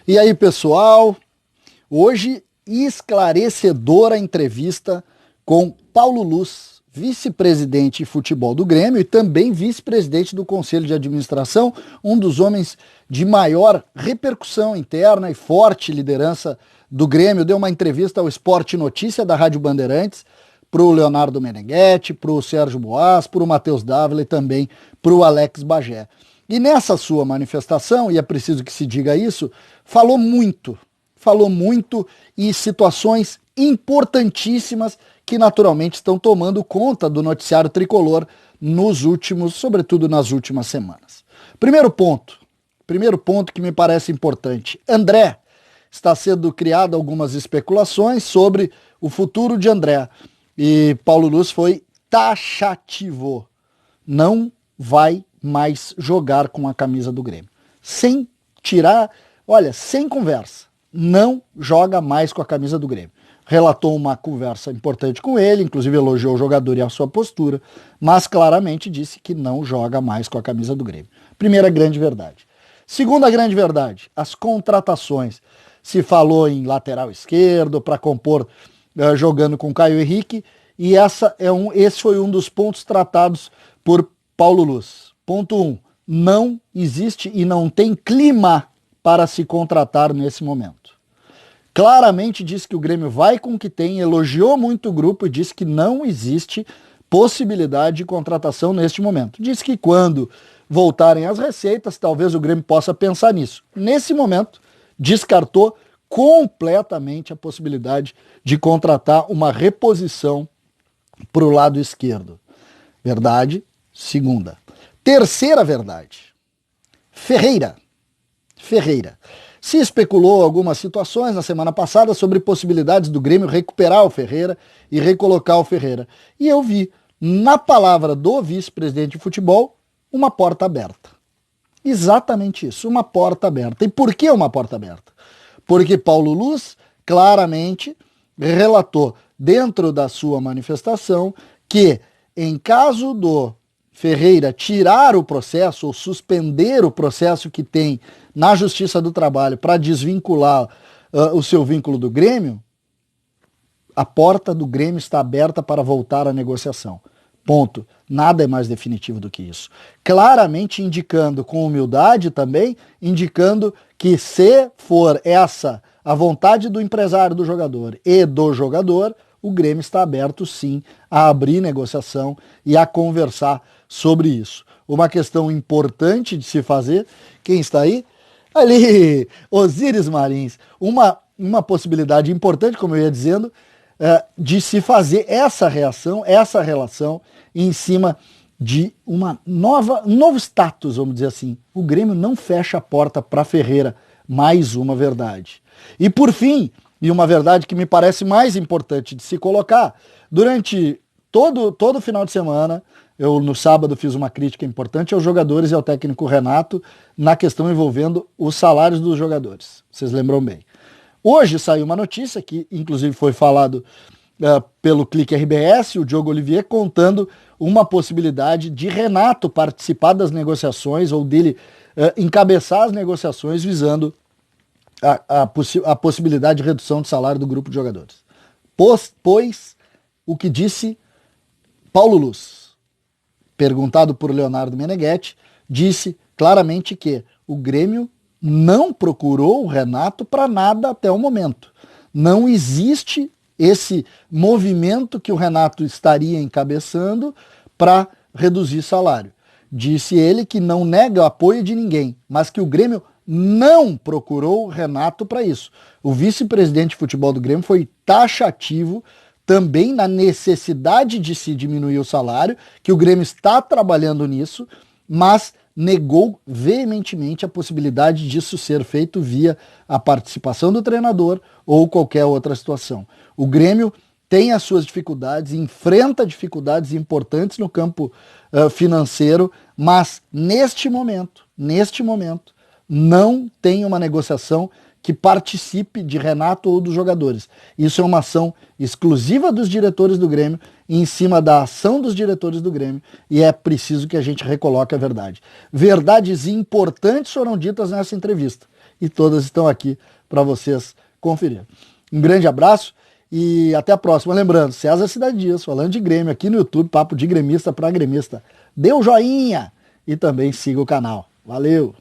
E aí, pessoal? Hoje, esclarecedora entrevista com Paulo Luz, vice-presidente de futebol do Grêmio e também vice-presidente do Conselho de Administração, um dos homens de maior repercussão interna e forte liderança do Grêmio. Deu uma entrevista ao Esporte Notícia da Rádio Bandeirantes, para o Leonardo Meneghetti, para o Sérgio Boas, para o Matheus Dávila e também para o Alex Bagé. E nessa sua manifestação, e é preciso que se diga isso, falou muito e situações importantíssimas que naturalmente estão tomando conta do noticiário tricolor sobretudo nas últimas semanas. Primeiro ponto que me parece importante. André, está sendo criado algumas especulações sobre o futuro de André. E Paulo Luz foi taxativo. Não vai mais jogar com a camisa do Grêmio. Sem conversa. Não joga mais com a camisa do Grêmio. Relatou uma conversa importante com ele, inclusive elogiou o jogador e a sua postura, mas claramente disse que não joga mais com a camisa do Grêmio. Primeira grande verdade. Segunda grande verdade, as contratações. Se falou em lateral esquerdo para compor jogando com Caio Henrique, e esse foi um dos pontos tratados por Paulo Luz. Ponto 1. Não existe e não tem clima para se contratar nesse momento. Claramente disse que o Grêmio vai com o que tem, elogiou muito o grupo e disse que não existe possibilidade de contratação neste momento. Disse que quando voltarem as receitas, talvez o Grêmio possa pensar nisso. Nesse momento, descartou completamente a possibilidade de contratar uma reposição para o lado esquerdo. Verdade. Segunda. Terceira verdade. Ferreira. Se especulou algumas situações na semana passada sobre possibilidades do Grêmio recuperar o Ferreira e recolocar o Ferreira. E eu vi, na palavra do vice-presidente de futebol, uma porta aberta. Exatamente isso, uma porta aberta. E por que uma porta aberta? Porque Paulo Luz claramente relatou dentro da sua manifestação que, em caso do Ferreira tirar o processo ou suspender o processo que tem na Justiça do Trabalho para desvincular o seu vínculo do Grêmio, a porta do Grêmio está aberta para voltar à negociação. Ponto. Nada é mais definitivo do que isso. Claramente indicando, com humildade também, indicando que se for essa a vontade do empresário do jogador e do jogador, o Grêmio está aberto sim a abrir negociação e a conversar sobre isso. Uma questão importante de se fazer, quem está aí? Ali, Osíris Marins. Uma possibilidade importante, como eu ia dizendo, de se fazer essa relação em cima de um novo status, vamos dizer assim. O Grêmio não fecha a porta para Ferreira, mais uma verdade. E por fim, e uma verdade que me parece mais importante de se colocar, durante todo final de semana, eu no sábado fiz uma crítica importante aos jogadores e ao técnico Renato na questão envolvendo os salários dos jogadores. Vocês lembram bem. Hoje saiu uma notícia que inclusive foi falado pelo Clique RBS, o Diogo Olivier, contando uma possibilidade de Renato participar das negociações ou dele encabeçar as negociações visando a possibilidade de redução de salário do grupo de jogadores. Pois o que disse Paulo Luz, perguntado por Leonardo Meneghetti, disse claramente que o Grêmio não procurou o Renato para nada até o momento. Não existe esse movimento que o Renato estaria encabeçando para reduzir salário. Disse ele que não nega o apoio de ninguém, mas que o Grêmio não procurou o Renato para isso. O vice-presidente de futebol do Grêmio foi taxativo também na necessidade de se diminuir o salário, que o Grêmio está trabalhando nisso, mas negou veementemente a possibilidade disso ser feito via a participação do treinador ou qualquer outra situação. O Grêmio tem as suas dificuldades, enfrenta dificuldades importantes no campo financeiro, mas neste momento, não tem uma negociação que participe de Renato ou dos jogadores. Isso é uma ação exclusiva dos diretores do Grêmio, em cima da ação dos diretores do Grêmio, e é preciso que a gente recoloque a verdade. Verdades importantes foram ditas nessa entrevista. e todas estão aqui para vocês conferir. Um grande abraço e até a próxima. Lembrando, César Cidade Dias, falando de Grêmio aqui no YouTube, papo de gremista para gremista. Dê um joinha e também siga o canal. Valeu!